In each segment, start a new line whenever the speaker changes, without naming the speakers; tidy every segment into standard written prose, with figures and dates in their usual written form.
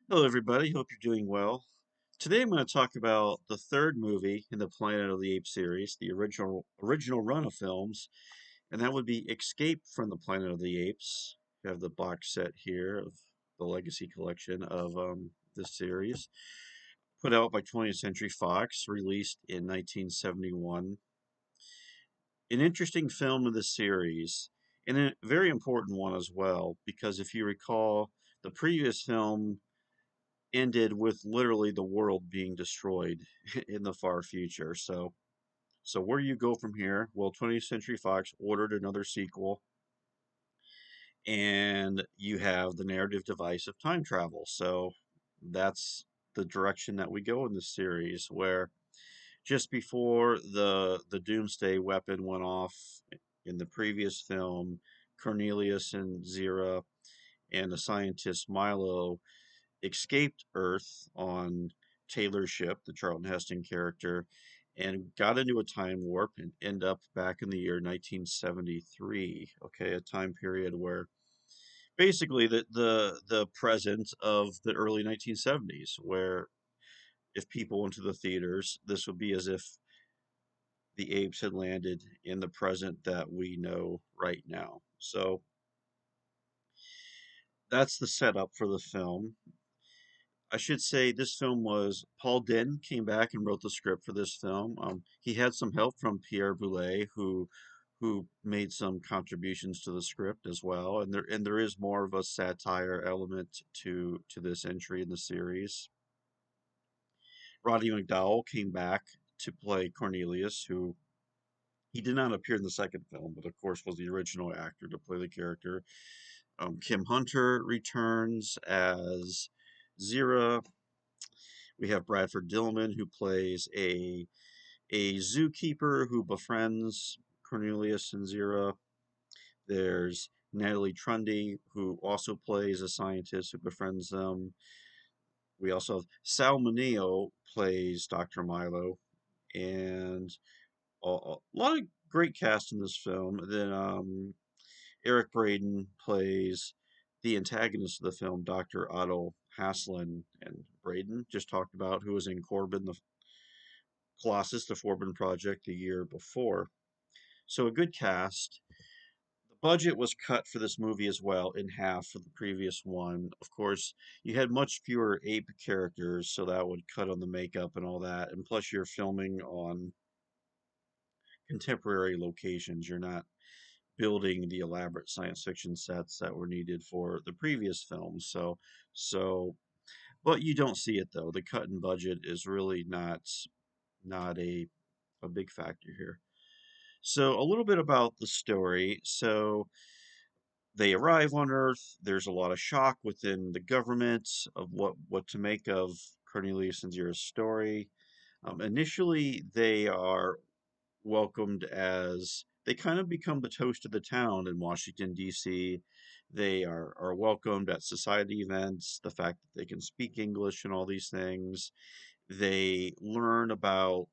Hello, everybody. Hope you're doing well. Today, I'm going to talk about the third movie in the Planet of the Apes series, the original run of films, and that would be Escape from the Planet of the Apes. We have the box set here of the Legacy collection of this series, put out by 20th Century Fox, released in 1971. An interesting film of the series, and a very important one as well, because if you recall, the previous film ended with literally the world being destroyed in the far future. So where do you go from here? Well, 20th Century Fox ordered another sequel, and you have the narrative device of time travel. So that's the direction that we go in this series, where just before the doomsday weapon went off in the previous film, Cornelius and Zira and the scientist Milo escaped Earth on Taylor's ship, the Charlton Heston character, and got into a time warp and end up back in the year 1973. Okay, a time period where basically the present of the early 1970s, where if people went to the theaters, this would be as if the apes had landed in the present that we know right now. So that's the setup for the film. I should say this film was Paul Dehn came back and wrote the script for this film. He had some help from Pierre Boulet, who made some contributions to the script as well. And there is more of a satire element to this entry in the series. Roddy McDowall came back to play Cornelius, who he did not appear in the second film, but of course was the original actor to play the character. Kim Hunter returns as Zira. We have Bradford Dillman, who plays a zookeeper who befriends Cornelius and Zira. There's Natalie Trundy, who also plays a scientist who befriends them. We also have Sal Mineo plays Dr. Milo, and a lot of great cast in this film. Then Eric Braeden plays the antagonist of the film, Dr. Otto Haslin, and Braeden just talked about who was in Corbin, the Colossus, the Forbin Project, the year before. So a good cast. The budget was cut for this movie as well in half for the previous one. Of course, you had much fewer ape characters, so that would cut on the makeup and all that. And plus, you're filming on contemporary locations. You're not building the elaborate science fiction sets that were needed for the previous films. So, but you don't see it though. The cut in budget is really not a big factor here. So, a little bit about the story. So, they arrive on Earth. There's a lot of shock within the government of what to make of Cornelius and Zira's story. Initially, they are welcomed as they kind of become the toast of the town in Washington, D.C. They are welcomed at society events, the fact that they can speak English and all these things. They learn about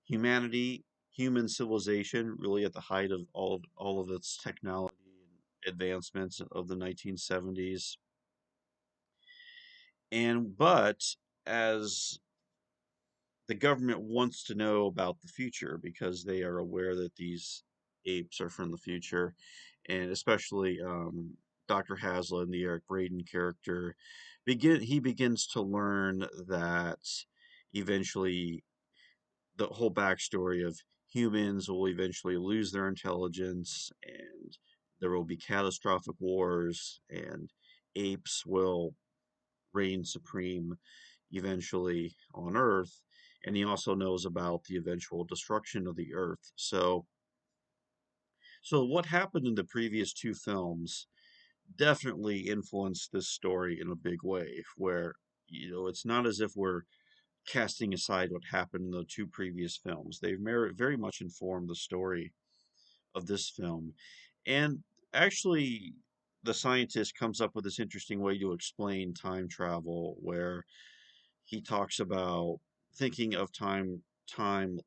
humanity, human civilization, really at the height of all of its technology and advancements of the 1970s. And but as the government wants to know about the future because they are aware that these apes are from the future, and especially Dr. Haslin, the Eric Braeden character, he begins to learn that eventually the whole backstory of humans will eventually lose their intelligence and there will be catastrophic wars and apes will reign supreme eventually on Earth. And he also knows about the eventual destruction of the Earth. So what happened in the previous two films definitely influenced this story in a big way, where it's not as if we're casting aside what happened in the two previous films. They've very much informed the story of this film. And actually, the scientist comes up with this interesting way to explain time travel, where he talks about thinking of time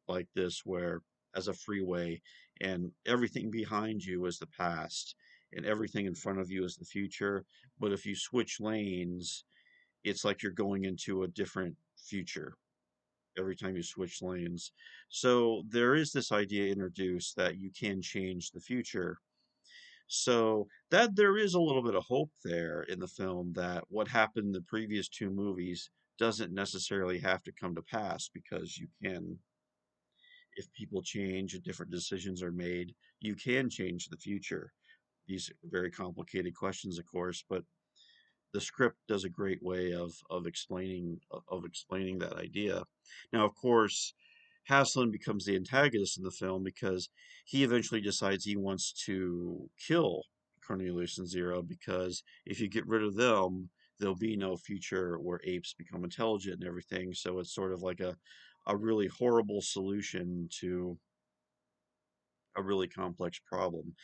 like this, where as a freeway, and everything behind you is the past, and everything in front of you is the future. But if you switch lanes, it's like you're going into a different future every time you switch lanes. So there is this idea introduced that you can change the future. So that there is a little bit of hope there in the film that what happened in the previous two movies doesn't necessarily have to come to pass, because you can, if people change and different decisions are made, you can change the future. These very complicated questions, of course, but the script does a great way of explaining that idea. Now, of course, Haslund becomes the antagonist in the film because he eventually decides he wants to kill Cornelius and Zero, because if you get rid of them, there'll be no future where apes become intelligent and everything. So it's sort of like a really horrible solution to a really complex problem.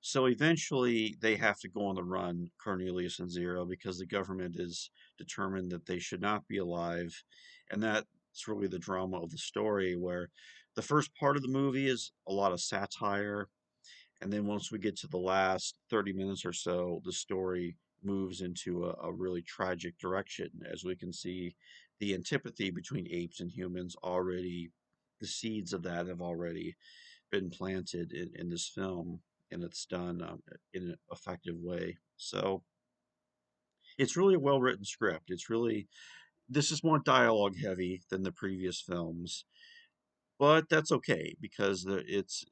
So eventually they have to go on the run, Cornelius and Zero, because the government is determined that they should not be alive. And that's really the drama of the story, where the first part of the movie is a lot of satire. And then once we get to the last 30 minutes or so, the story moves into a really tragic direction, as we can see the antipathy between apes and humans already, the seeds of that have already been planted in this film, and it's done in an effective way. So it's really a well written script. It's really, this is more dialogue heavy than the previous films, but that's okay because it's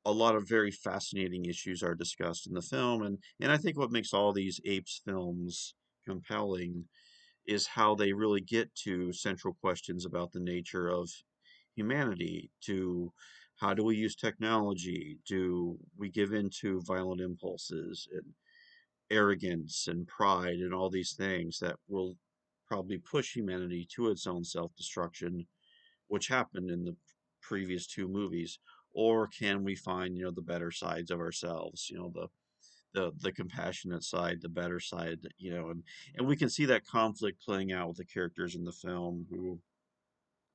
a lot of very fascinating issues are discussed in the film, and I think what makes all these apes films compelling is how they really get to central questions about the nature of humanity, to how do we use technology? Do we give in to violent impulses and arrogance and pride and all these things that will probably push humanity to its own self-destruction, which happened in the previous two movies? Or can we find, the better sides of ourselves, the compassionate side, the better side, and we can see that conflict playing out with the characters in the film, who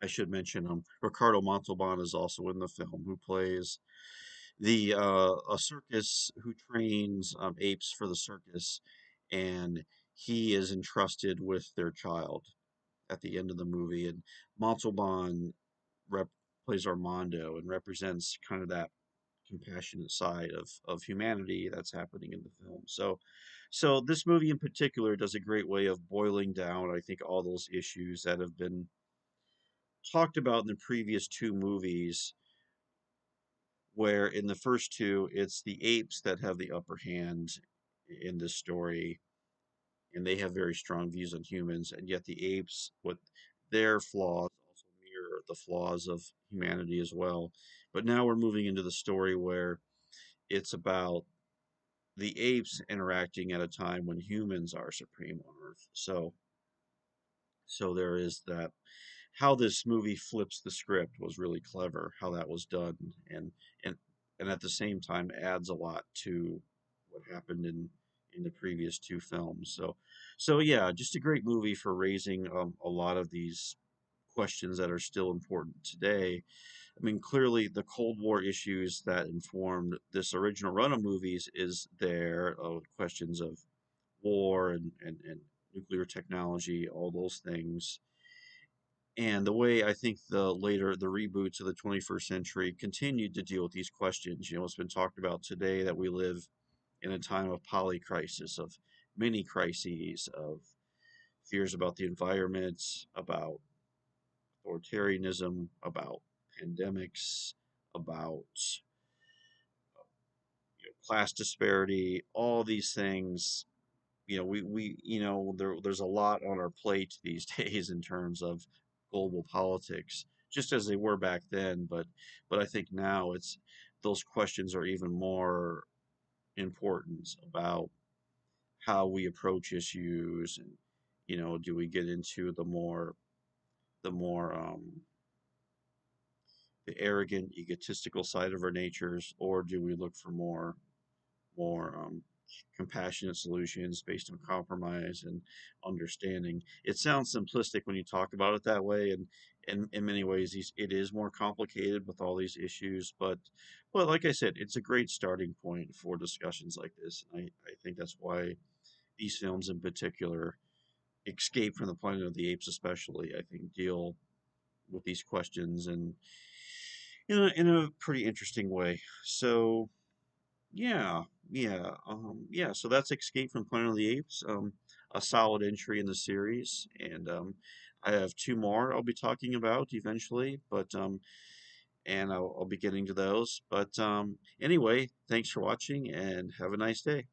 I should mention, Ricardo Montalban is also in the film, who plays the a circus who trains apes for the circus, and he is entrusted with their child at the end of the movie, and Montalban rep- plays Armando and represents kind of that compassionate side of humanity that's happening in the film. So this movie in particular does a great way of boiling down, I think, all those issues that have been talked about in the previous two movies, where in the first two, it's the apes that have the upper hand in this story, and they have very strong views on humans, and yet the apes, with their flaws, also mirror the flaws of humanity as well. But now we're moving into the story where it's about the apes interacting at a time when humans are supreme on Earth. So there is that. How this movie flips the script was really clever. How that was done, and and at the same time adds a lot to what happened in the previous two films. So yeah, just a great movie for raising a lot of these questions that are still important today. I mean, clearly the Cold War issues that informed this original run of movies is there, questions of war and nuclear technology, all those things. And the way I think the reboots of the 21st century continued to deal with these questions. It's been talked about today that we live in a time of polycrisis, of many crises, of fears about the environment, about authoritarianism, about pandemics, about class disparity, all these things. There's a lot on our plate these days in terms of global politics, just as they were back then. But I think now it's those questions are even more important about how we approach issues, and do we get into the more the arrogant, egotistical side of our natures, or do we look for more compassionate solutions based on compromise and understanding? It sounds simplistic when you talk about it that way, and in many ways, it is more complicated with all these issues. But like I said, it's a great starting point for discussions like this. And I think that's why these films in particular Escape from the Planet of the Apes, especially, I think, deal with these questions and in a pretty interesting way. So yeah, yeah. So that's Escape from Planet of the Apes, a solid entry in the series, and I have two more I'll be talking about eventually, but and I'll be getting to those. But anyway, thanks for watching, and have a nice day.